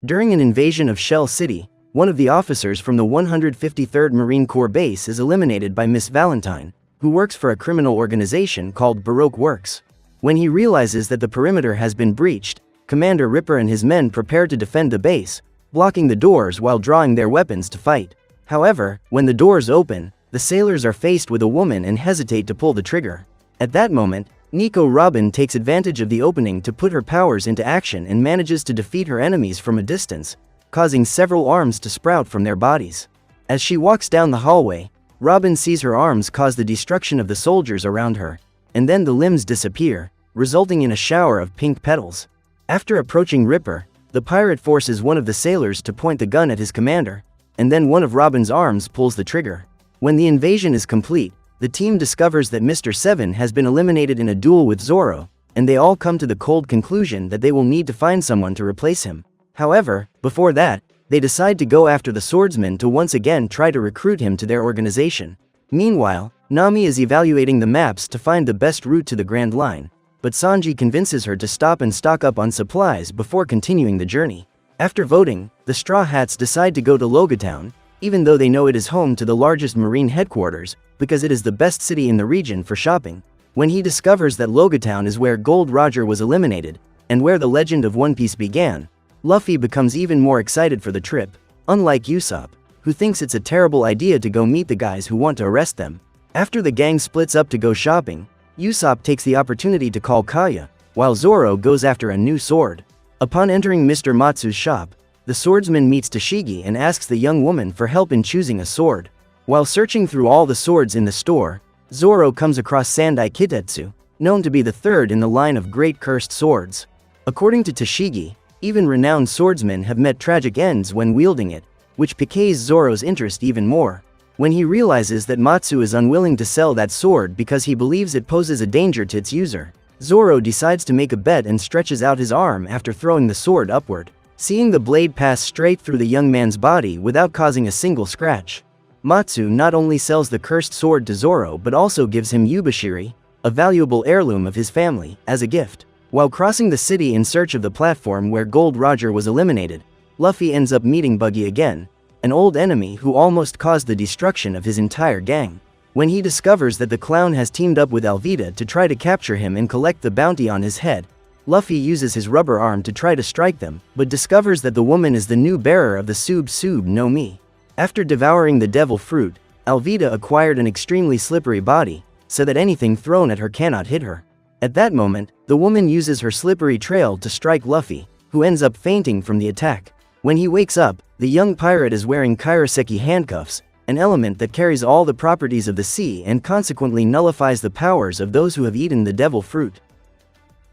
During an invasion of Shell City, one of the officers from the 153rd Marine Corps base is eliminated by Miss Valentine, who works for a criminal organization called Baroque Works. When he realizes that the perimeter has been breached, Commander Ripper and his men prepare to defend the base, blocking the doors while drawing their weapons to fight. However, when the doors open, the sailors are faced with a woman and hesitate to pull the trigger. At that moment, Nico Robin takes advantage of the opening to put her powers into action and manages to defeat her enemies from a distance, causing several arms to sprout from their bodies. As she walks down the hallway, Robin sees her arms cause the destruction of the soldiers around her, and then the limbs disappear, resulting in a shower of pink petals. After approaching Ripper, the pirate forces one of the sailors to point the gun at his commander, and then one of Robin's arms pulls the trigger. When the invasion is complete, the team discovers that Mr. Seven has been eliminated in a duel with Zoro, and they all come to the cold conclusion that they will need to find someone to replace him. However, before that, they decide to go after the swordsman to once again try to recruit him to their organization. Meanwhile, Nami is evaluating the maps to find the best route to the Grand Line, but Sanji convinces her to stop and stock up on supplies before continuing the journey. After voting, the Straw Hats decide to go to Logatown, even though they know it is home to the largest marine headquarters, because it is the best city in the region for shopping. When he discovers that Logatown is where Gold Roger was eliminated, and where the legend of One Piece began, Luffy becomes even more excited for the trip, unlike Usopp, who thinks it's a terrible idea to go meet the guys who want to arrest them. After the gang splits up to go shopping, Usopp takes the opportunity to call Kaya, while Zoro goes after a new sword. Upon entering Mr. Matsu's shop, the swordsman meets Tashigi and asks the young woman for help in choosing a sword. While searching through all the swords in the store, Zoro comes across Sandai Kitetsu, known to be the third in the line of great cursed swords. According to Tashigi, even renowned swordsmen have met tragic ends when wielding it, which piques Zoro's interest even more. When he realizes that Matsu is unwilling to sell that sword because he believes it poses a danger to its user, Zoro decides to make a bet and stretches out his arm after throwing the sword upward, seeing the blade pass straight through the young man's body without causing a single scratch. Matsu not only sells the cursed sword to Zoro but also gives him Yubashiri, a valuable heirloom of his family, as a gift. While crossing the city in search of the platform where Gold Roger was eliminated, Luffy ends up meeting Buggy again, an old enemy who almost caused the destruction of his entire gang. When he discovers that the clown has teamed up with Alvida to try to capture him and collect the bounty on his head, Luffy uses his rubber arm to try to strike them, but discovers that the woman is the new bearer of the Sub Sub no Mi. After devouring the devil fruit, Alvida acquired an extremely slippery body, so that anything thrown at her cannot hit her. At that moment, the woman uses her slippery trail to strike Luffy, who ends up fainting from the attack. When he wakes up, the young pirate is wearing Kairoseki handcuffs, an element that carries all the properties of the sea and consequently nullifies the powers of those who have eaten the devil fruit.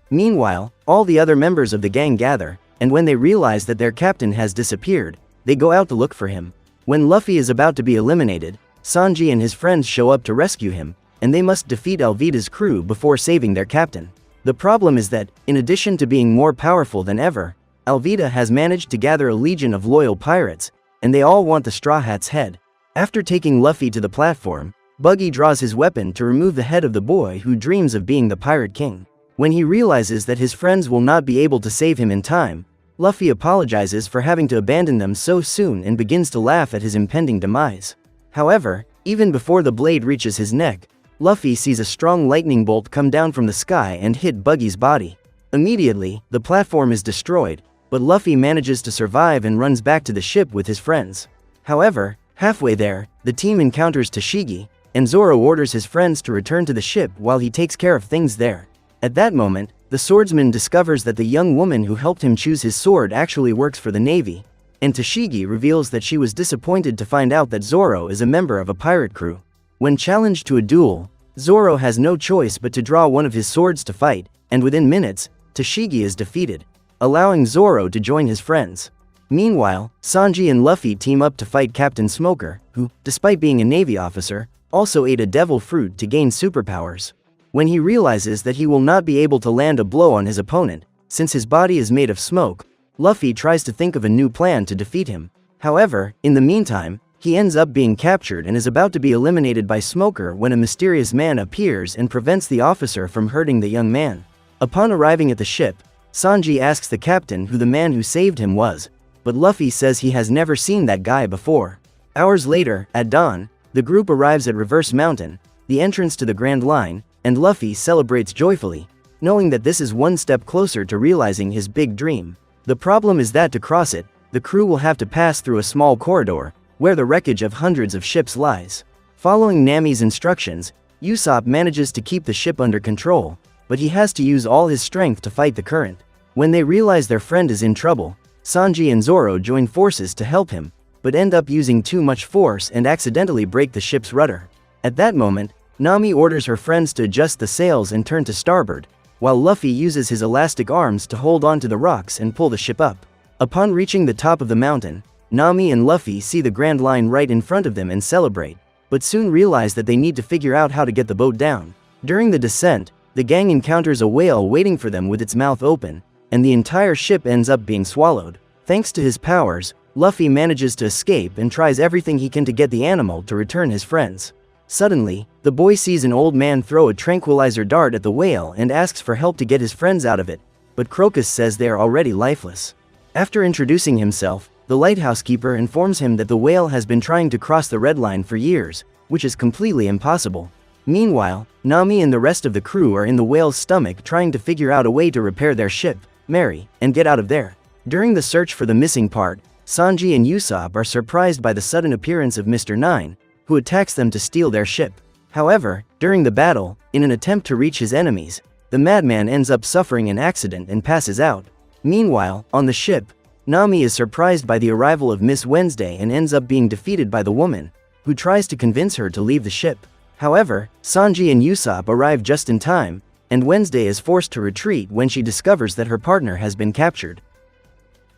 Meanwhile, all the other members of the gang gather, and when they realize that their captain has disappeared, they go out to look for him. When Luffy is about to be eliminated, Sanji and his friends show up to rescue him, and they must defeat Alvida's crew before saving their captain. The problem is that, in addition to being more powerful than ever, Alvida has managed to gather a legion of loyal pirates, and they all want the Straw Hat's head. After taking Luffy to the platform, Buggy draws his weapon to remove the head of the boy who dreams of being the Pirate King. When he realizes that his friends will not be able to save him in time, Luffy apologizes for having to abandon them so soon and begins to laugh at his impending demise. However, even before the blade reaches his neck, Luffy sees a strong lightning bolt come down from the sky and hit Buggy's body. Immediately, the platform is destroyed, but Luffy manages to survive and runs back to the ship with his friends. However, halfway there, the team encounters Tashigi, and Zoro orders his friends to return to the ship while he takes care of things there. At that moment, the swordsman discovers that the young woman who helped him choose his sword actually works for the Navy, and Tashigi reveals that she was disappointed to find out that Zoro is a member of a pirate crew. When challenged to a duel, Zoro has no choice but to draw one of his swords to fight, and within minutes, Tashigi is defeated, allowing Zoro to join his friends. Meanwhile, Sanji and Luffy team up to fight Captain Smoker, who, despite being a Navy officer, also ate a devil fruit to gain superpowers. When he realizes that he will not be able to land a blow on his opponent, since his body is made of smoke, Luffy tries to think of a new plan to defeat him. However, in the meantime, he ends up being captured and is about to be eliminated by Smoker when a mysterious man appears and prevents the officer from hurting the young man. Upon arriving at the ship, Sanji asks the captain who the man who saved him was, but Luffy says he has never seen that guy before. Hours later, at dawn, the group arrives at Reverse Mountain, the entrance to the Grand Line, and Luffy celebrates joyfully, knowing that this is one step closer to realizing his big dream. The problem is that to cross it, the crew will have to pass through a small corridor, where the wreckage of hundreds of ships lies. Following Nami's instructions, Usopp manages to keep the ship under control, but he has to use all his strength to fight the current. When they realize their friend is in trouble, Sanji and Zoro join forces to help him, but end up using too much force and accidentally break the ship's rudder. At that moment, Nami orders her friends to adjust the sails and turn to starboard, while Luffy uses his elastic arms to hold onto the rocks and pull the ship up. Upon reaching the top of the mountain, Nami and Luffy see the Grand Line right in front of them and celebrate, but soon realize that they need to figure out how to get the boat down. During the descent, the gang encounters a whale waiting for them with its mouth open, and the entire ship ends up being swallowed. Thanks to his powers, Luffy manages to escape and tries everything he can to get the animal to return his friends. Suddenly, the boy sees an old man throw a tranquilizer dart at the whale and asks for help to get his friends out of it, but Crocus says they are already lifeless. After introducing himself, the lighthouse keeper informs him that the whale has been trying to cross the Red Line for years, which is completely impossible. Meanwhile, Nami and the rest of the crew are in the whale's stomach trying to figure out a way to repair their ship, Mary, and get out of there. During the search for the missing part, Sanji and Usopp are surprised by the sudden appearance of Mr. Nine, who attacks them to steal their ship. However, during the battle, in an attempt to reach his enemies, the madman ends up suffering an accident and passes out. Meanwhile, on the ship, Nami is surprised by the arrival of Miss Wednesday and ends up being defeated by the woman, who tries to convince her to leave the ship. However, Sanji and Usopp arrive just in time, and Wednesday is forced to retreat when she discovers that her partner has been captured.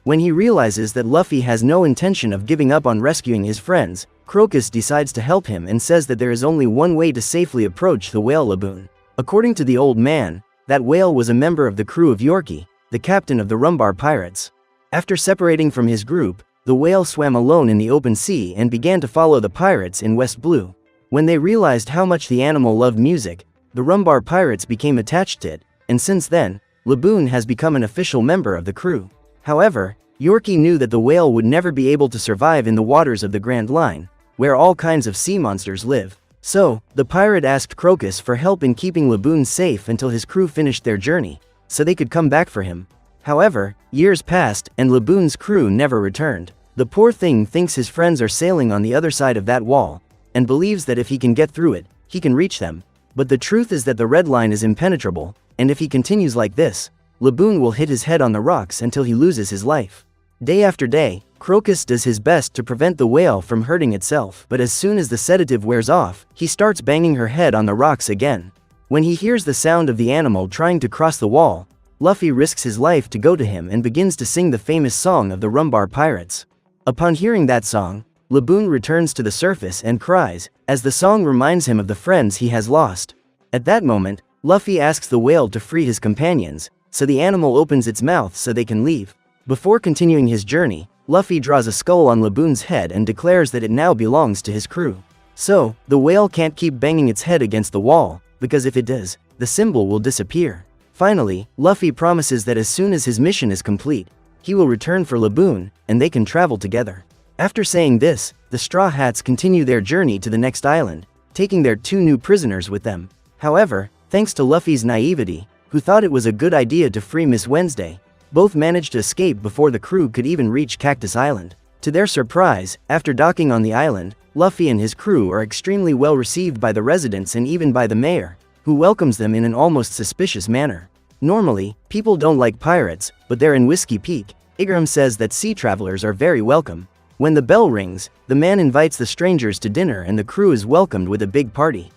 When he realizes that Luffy has no intention of giving up on rescuing his friends, Crocus decides to help him and says that there is only one way to safely approach the whale lagoon. According to the old man, that whale was a member of the crew of Yorkie, the captain of the Rumbar Pirates. After separating from his group, the whale swam alone in the open sea and began to follow the pirates in West Blue. When they realized how much the animal loved music, the Rumbar Pirates became attached to it, and since then, Laboon has become an official member of the crew. However, Yorkie knew that the whale would never be able to survive in the waters of the Grand Line, where all kinds of sea monsters live. So, the pirate asked Crocus for help in keeping Laboon safe until his crew finished their journey, so they could come back for him. However, years passed and Laboon's crew never returned. The poor thing thinks his friends are sailing on the other side of that wall, and believes that if he can get through it, he can reach them. But the truth is that the Red Line is impenetrable, and if he continues like this, Laboon will hit his head on the rocks until he loses his life. Day after day, Crocus does his best to prevent the whale from hurting itself, but as soon as the sedative wears off, he starts banging her head on the rocks again. When he hears the sound of the animal trying to cross the wall, Luffy risks his life to go to him and begins to sing the famous song of the Rumbar Pirates. Upon hearing that song, Laboon returns to the surface and cries, as the song reminds him of the friends he has lost. At that moment, Luffy asks the whale to free his companions, so the animal opens its mouth so they can leave. Before continuing his journey, Luffy draws a skull on Laboon's head and declares that it now belongs to his crew. So, the whale can't keep banging its head against the wall, because if it does, the symbol will disappear. Finally, Luffy promises that as soon as his mission is complete, he will return for Laboon, and they can travel together. After saying this, the Straw Hats continue their journey to the next island, taking their 2 new prisoners with them. However, thanks to Luffy's naivety, who thought it was a good idea to free Miss Wednesday, both managed to escape before the crew could even reach Cactus Island. To their surprise, after docking on the island, Luffy and his crew are extremely well received by the residents and even by the mayor, who welcomes them in an almost suspicious manner. Normally, people don't like pirates, but there in Whiskey Peak, Igaram says that sea travelers are very welcome. When the bell rings, the man invites the strangers to dinner and the crew is welcomed with a big party.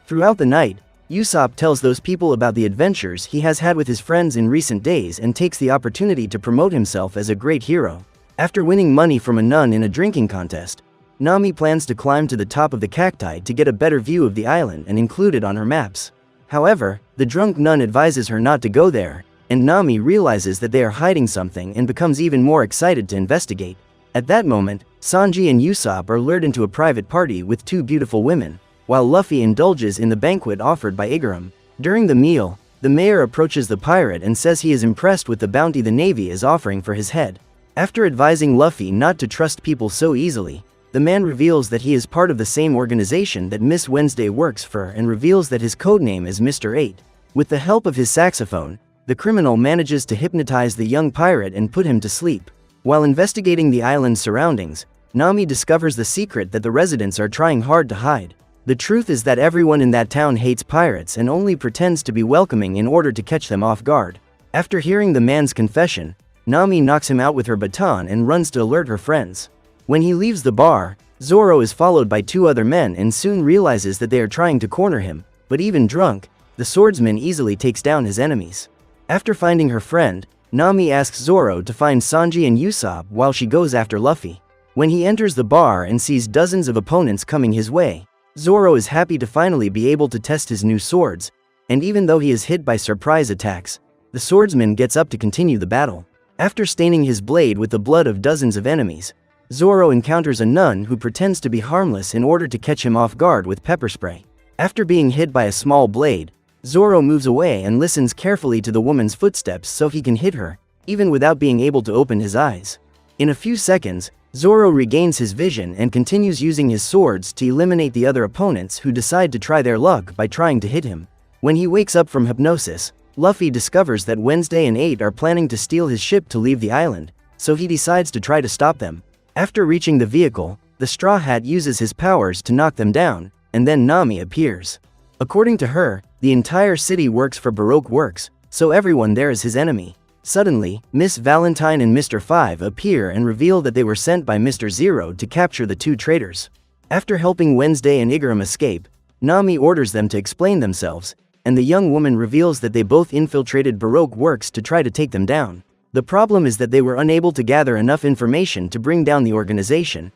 Throughout the night, Usopp tells those people about the adventures he has had with his friends in recent days and takes the opportunity to promote himself as a great hero. After winning money from a nun in a drinking contest, Nami plans to climb to the top of the cacti to get a better view of the island and include it on her maps. However, the drunk nun advises her not to go there, and Nami realizes that they are hiding something and becomes even more excited to investigate. At that moment, Sanji and Usopp are lured into a private party with 2 beautiful women, while Luffy indulges in the banquet offered by Igaram. During the meal, the mayor approaches the pirate and says he is impressed with the bounty the Navy is offering for his head. After advising Luffy not to trust people so easily, the man reveals that he is part of the same organization that Miss Wednesday works for and reveals that his codename is Mr. 8. With the help of his saxophone, the criminal manages to hypnotize the young pirate and put him to sleep. While investigating the island's surroundings, Nami discovers the secret that the residents are trying hard to hide. The truth is that everyone in that town hates pirates and only pretends to be welcoming in order to catch them off guard. After hearing the man's confession, Nami knocks him out with her baton and runs to alert her friends. When he leaves the bar, Zoro is followed by 2 other men and soon realizes that they are trying to corner him, but even drunk, the swordsman easily takes down his enemies. After finding her friend, Nami asks Zoro to find Sanji and Usopp while she goes after Luffy. When he enters the bar and sees dozens of opponents coming his way, Zoro is happy to finally be able to test his new swords, and even though he is hit by surprise attacks, the swordsman gets up to continue the battle. After staining his blade with the blood of dozens of enemies, Zoro encounters a nun who pretends to be harmless in order to catch him off guard with pepper spray. After being hit by a small blade, Zoro moves away and listens carefully to the woman's footsteps so he can hit her, even without being able to open his eyes. In a few seconds, Zoro regains his vision and continues using his swords to eliminate the other opponents who decide to try their luck by trying to hit him. When he wakes up from hypnosis, Luffy discovers that Wednesday and 8 are planning to steal his ship to leave the island, so he decides to try to stop them. After reaching the vehicle, the Straw Hat uses his powers to knock them down, and then Nami appears. According to her, the entire city works for Baroque Works, so everyone there is his enemy. Suddenly, Miss Valentine and Mr. 5 appear and reveal that they were sent by Mr. Zero to capture the 2 traitors. After helping Wednesday and Igaram escape, Nami orders them to explain themselves, and the young woman reveals that they both infiltrated Baroque Works to try to take them down. The problem is that they were unable to gather enough information to bring down the organization,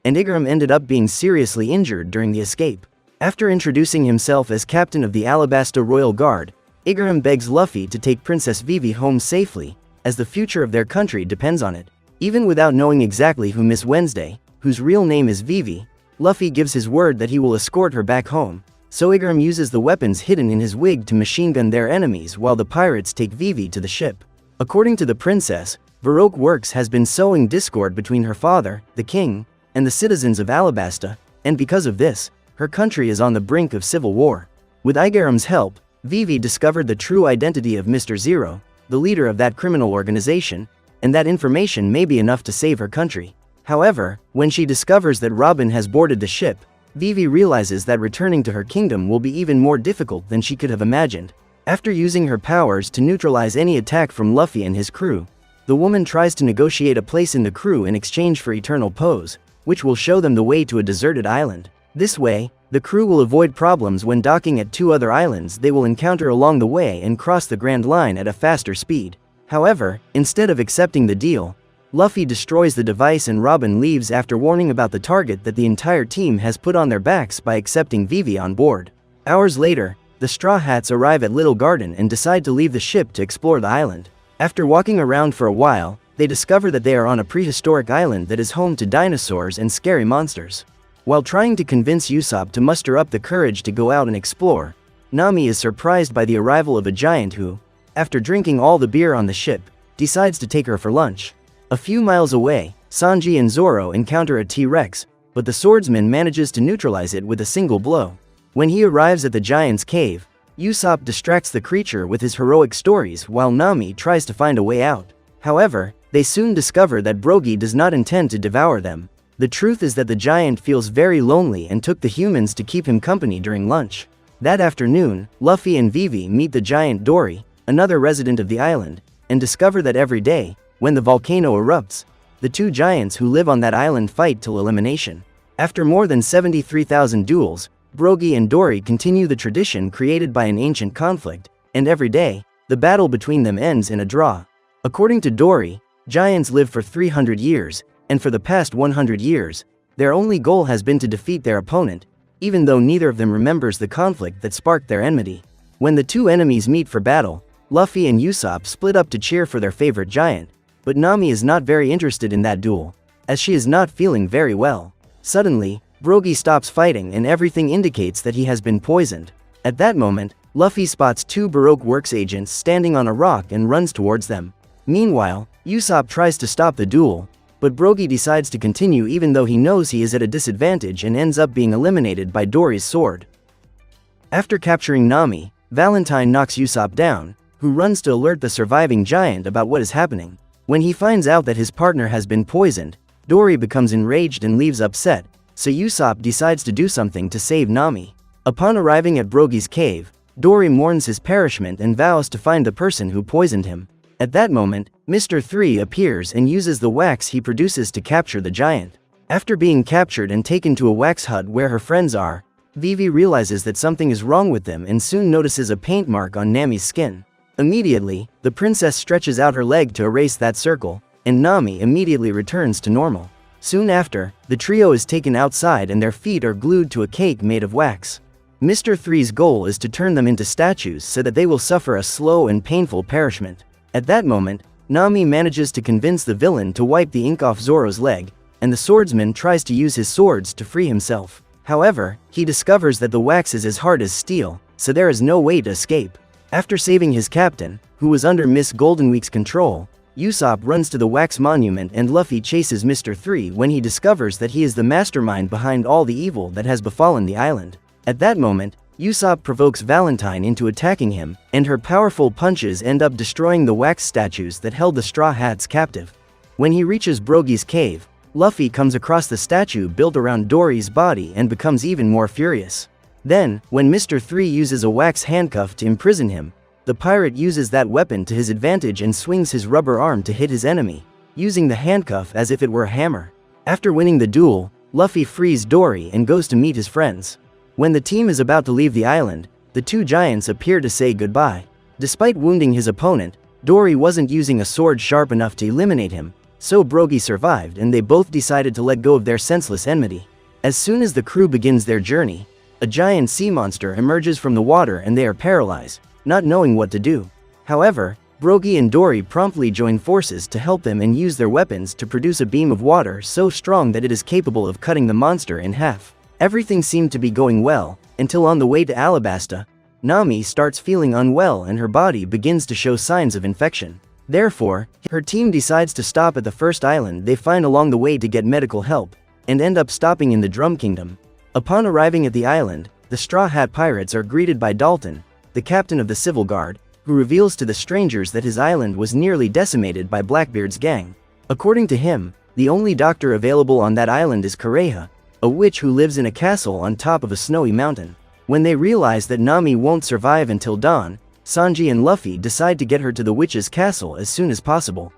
and Igaram ended up being seriously injured during the escape. After introducing himself as captain of the Alabasta Royal Guard, Igaram begs Luffy to take Princess Vivi home safely, as the future of their country depends on it. Even without knowing exactly who Miss Wednesday, whose real name is Vivi, Luffy gives his word that he will escort her back home, so Igaram uses the weapons hidden in his wig to machine gun their enemies while the pirates take Vivi to the ship. According to the princess, Baroque Works has been sowing discord between her father, the king, and the citizens of Alabasta, and because of this, her country is on the brink of civil war. With Igaram's help, Vivi discovered the true identity of Mr. Zero, the leader of that criminal organization, and that information may be enough to save her country. However, when she discovers that Robin has boarded the ship, Vivi realizes that returning to her kingdom will be even more difficult than she could have imagined. After using her powers to neutralize any attack from Luffy and his crew, the woman tries to negotiate a place in the crew in exchange for eternal pose, which will show them the way to a deserted island. This way, the crew will avoid problems when docking at 2 other islands they will encounter along the way and cross the Grand Line at a faster speed. However, instead of accepting the deal, Luffy destroys the device and Robin leaves after warning about the target that the entire team has put on their backs by accepting Vivi on board. Hours later, the Straw Hats arrive at Little Garden and decide to leave the ship to explore the island. After walking around for a while, they discover that they are on a prehistoric island that is home to dinosaurs and scary monsters. While trying to convince Usopp to muster up the courage to go out and explore, Nami is surprised by the arrival of a giant who, after drinking all the beer on the ship, decides to take her for lunch. A few miles away, Sanji and Zoro encounter a T-Rex, but the swordsman manages to neutralize it with a single blow. When he arrives at the giant's cave, Usopp distracts the creature with his heroic stories while Nami tries to find a way out. However, they soon discover that Brogy does not intend to devour them. The truth is that the giant feels very lonely and took the humans to keep him company during lunch. That afternoon, Luffy and Vivi meet the giant Dory, another resident of the island, and discover that every day, when the volcano erupts, the 2 giants who live on that island fight till elimination. After more than 73,000 duels, Brogy and Dory continue the tradition created by an ancient conflict, and every day, the battle between them ends in a draw. According to Dory, giants live for 300 years, and for the past 100 years, their only goal has been to defeat their opponent, even though neither of them remembers the conflict that sparked their enmity. When the 2 enemies meet for battle, Luffy and Usopp split up to cheer for their favorite giant, but Nami is not very interested in that duel, as she is not feeling very well. Suddenly, Brogy stops fighting and everything indicates that he has been poisoned. At that moment, Luffy spots 2 Baroque Works agents standing on a rock and runs towards them. Meanwhile, Usopp tries to stop the duel, but Brogy decides to continue even though he knows he is at a disadvantage and ends up being eliminated by Dory's sword. After capturing Nami, Valentine knocks Usopp down, who runs to alert the surviving giant about what is happening. When he finds out that his partner has been poisoned, Dory becomes enraged and leaves upset, so Usopp decides to do something to save Nami. Upon arriving at Brogy's cave, Dory mourns his perishment and vows to find the person who poisoned him. At that moment, Mr. 3 appears and uses the wax he produces to capture the giant. After being captured and taken to a wax hut where her friends are, Vivi realizes that something is wrong with them and soon notices a paint mark on Nami's skin. Immediately, the princess stretches out her leg to erase that circle, and Nami immediately returns to normal. Soon after, the trio is taken outside and their feet are glued to a cake made of wax. Mr. 3's goal is to turn them into statues so that they will suffer a slow and painful perishment. At that moment, Nami manages to convince the villain to wipe the ink off Zoro's leg, and the swordsman tries to use his swords to free himself. However, he discovers that the wax is as hard as steel, so there is no way to escape. After saving his captain, who was under Miss Goldenweek's control, Usopp runs to the wax monument and Luffy chases Mr. 3 when he discovers that he is the mastermind behind all the evil that has befallen the island. At that moment, Usopp provokes Valentine into attacking him, and her powerful punches end up destroying the wax statues that held the Straw Hats captive. When he reaches Brogy's cave, Luffy comes across the statue built around Dory's body and becomes even more furious. Then, when Mr. 3 uses a wax handcuff to imprison him, the pirate uses that weapon to his advantage and swings his rubber arm to hit his enemy, using the handcuff as if it were a hammer. After winning the duel, Luffy frees Dory and goes to meet his friends. When the team is about to leave the island, the two giants appear to say goodbye. Despite wounding his opponent, Dory wasn't using a sword sharp enough to eliminate him, so Brogy survived and they both decided to let go of their senseless enmity. As soon as the crew begins their journey, a giant sea monster emerges from the water and they are paralyzed, not knowing what to do. However, Brogy and Dory promptly join forces to help them and use their weapons to produce a beam of water so strong that it is capable of cutting the monster in half. Everything seemed to be going well, until on the way to Alabasta, Nami starts feeling unwell and her body begins to show signs of infection. Therefore, her team decides to stop at the first island they find along the way to get medical help, and end up stopping in the Drum Kingdom. Upon arriving at the island, the Straw Hat Pirates are greeted by Dalton, the captain of the Civil Guard, who reveals to the strangers that his island was nearly decimated by Blackbeard's gang. According to him, the only doctor available on that island is Kureha, a witch who lives in a castle on top of a snowy mountain. When they realize that Nami won't survive until dawn, Sanji and Luffy decide to get her to the witch's castle as soon as possible.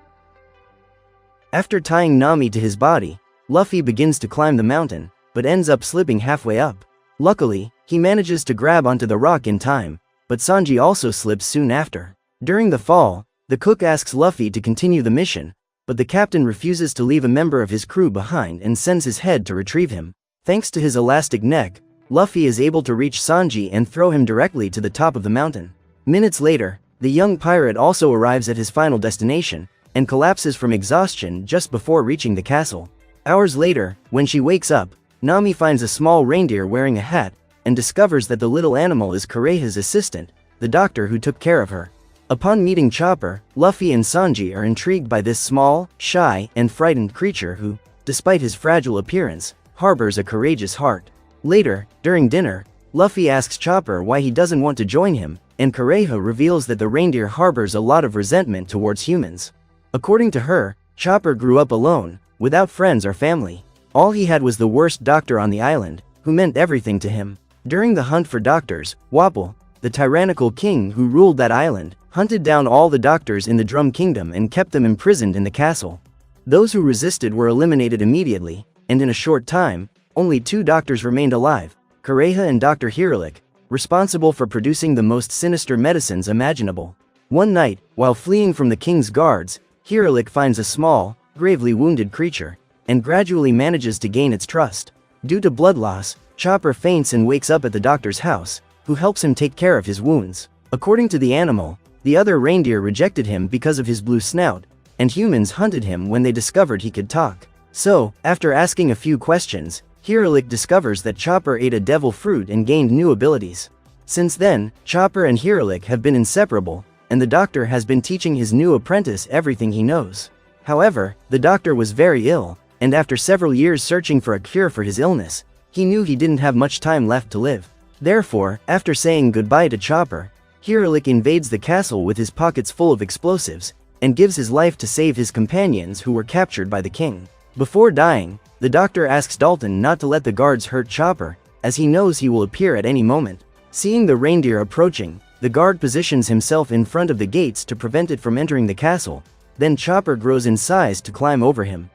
After tying Nami to his body, Luffy begins to climb the mountain, but ends up slipping halfway up. Luckily, he manages to grab onto the rock in time, but Sanji also slips soon after. During the fall, the cook asks Luffy to continue the mission, but the captain refuses to leave a member of his crew behind and sends his head to retrieve him. Thanks to his elastic neck, Luffy is able to reach Sanji and throw him directly to the top of the mountain. Minutes later, the young pirate also arrives at his final destination, and collapses from exhaustion just before reaching the castle. Hours later, when she wakes up, Nami finds a small reindeer wearing a hat, and discovers that the little animal is Kureha's assistant, the doctor who took care of her. Upon meeting Chopper, Luffy and Sanji are intrigued by this small, shy, and frightened creature who, despite his fragile appearance, harbors a courageous heart. Later, during dinner, Luffy asks Chopper why he doesn't want to join him, and Kureha reveals that the reindeer harbors a lot of resentment towards humans. According to her, Chopper grew up alone, without friends or family. All he had was the worst doctor on the island, who meant everything to him. During the hunt for doctors, Wapol, the tyrannical king who ruled that island, hunted down all the doctors in the Drum Kingdom and kept them imprisoned in the castle. Those who resisted were eliminated immediately, and in a short time, only 2 doctors remained alive, Kureha and Dr. Hirulik, responsible for producing the most sinister medicines imaginable. One night, while fleeing from the king's guards, Hirulik finds a small, gravely wounded creature, and gradually manages to gain its trust. Due to blood loss, Chopper faints and wakes up at the doctor's house, who helps him take care of his wounds. According to the animal, the other reindeer rejected him because of his blue snout, and humans hunted him when they discovered he could talk. So, after asking a few questions, Hirulik discovers that Chopper ate a devil fruit and gained new abilities. Since then, Chopper and Hirulik have been inseparable, and the doctor has been teaching his new apprentice everything he knows. However, the doctor was very ill, and after several years searching for a cure for his illness, he knew he didn't have much time left to live. Therefore, after saying goodbye to Chopper, Hiralik invades the castle with his pockets full of explosives, and gives his life to save his companions who were captured by the king. Before dying, the doctor asks Dalton not to let the guards hurt Chopper, as he knows he will appear at any moment. Seeing the reindeer approaching, the guard positions himself in front of the gates to prevent it from entering the castle, then Chopper grows in size to climb over him.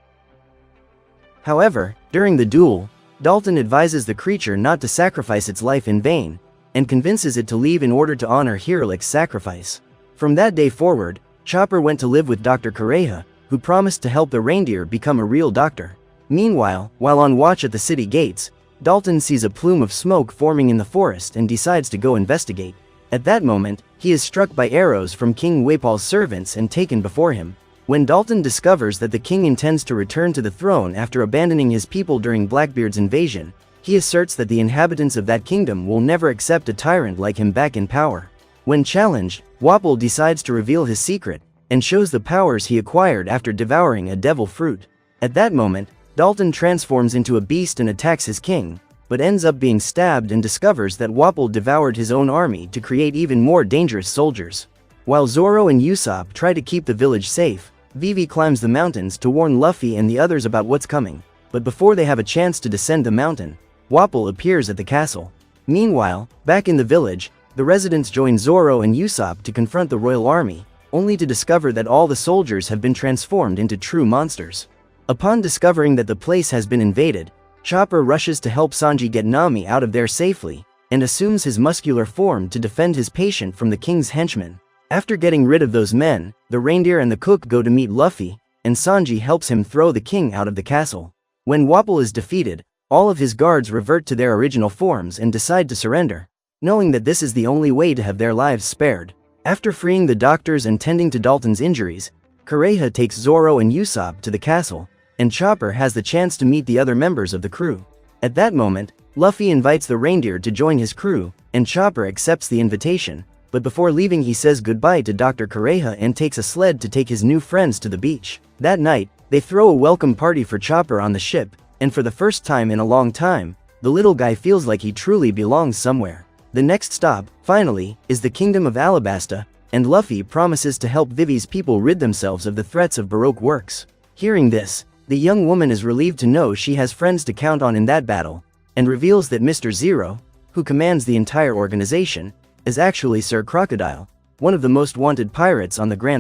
However, during the duel, Dalton advises the creature not to sacrifice its life in vain, and convinces it to leave in order to honor Hiralik's sacrifice. From that day forward, Chopper went to live with Dr. Kureha, who promised to help the reindeer become a real doctor. Meanwhile, while on watch at the city gates, Dalton sees a plume of smoke forming in the forest and decides to go investigate. At that moment, he is struck by arrows from King Waipal's servants and taken before him. When Dalton discovers that the king intends to return to the throne after abandoning his people during Blackbeard's invasion, he asserts that the inhabitants of that kingdom will never accept a tyrant like him back in power. When challenged, Wapol decides to reveal his secret, and shows the powers he acquired after devouring a devil fruit. At that moment, Dalton transforms into a beast and attacks his king, but ends up being stabbed and discovers that Wapol devoured his own army to create even more dangerous soldiers. While Zoro and Usopp try to keep the village safe, Vivi climbs the mountains to warn Luffy and the others about what's coming, but before they have a chance to descend the mountain, Wapol appears at the castle. Meanwhile, back in the village, the residents join Zoro and Usopp to confront the royal army, only to discover that all the soldiers have been transformed into true monsters. Upon discovering that the place has been invaded, Chopper rushes to help Sanji get Nami out of there safely, and assumes his muscular form to defend his patient from the king's henchmen. After getting rid of those men, the reindeer and the cook go to meet Luffy, and Sanji helps him throw the king out of the castle. When Wapol is defeated, all of his guards revert to their original forms and decide to surrender, knowing that this is the only way to have their lives spared. After freeing the doctors and tending to Dalton's injuries, Kureha takes Zoro and Usopp to the castle, and Chopper has the chance to meet the other members of the crew. At that moment, Luffy invites the reindeer to join his crew, and Chopper accepts the invitation, but before leaving he says goodbye to Dr. Kureha and takes a sled to take his new friends to the beach. That night, they throw a welcome party for Chopper on the ship, and for the first time in a long time, the little guy feels like he truly belongs somewhere. The next stop, finally, is the Kingdom of Alabasta, and Luffy promises to help Vivi's people rid themselves of the threats of Baroque works. Hearing this, the young woman is relieved to know she has friends to count on in that battle, and reveals that Mr. Zero, who commands the entire organization, is actually Sir Crocodile, one of the most wanted pirates on the Grand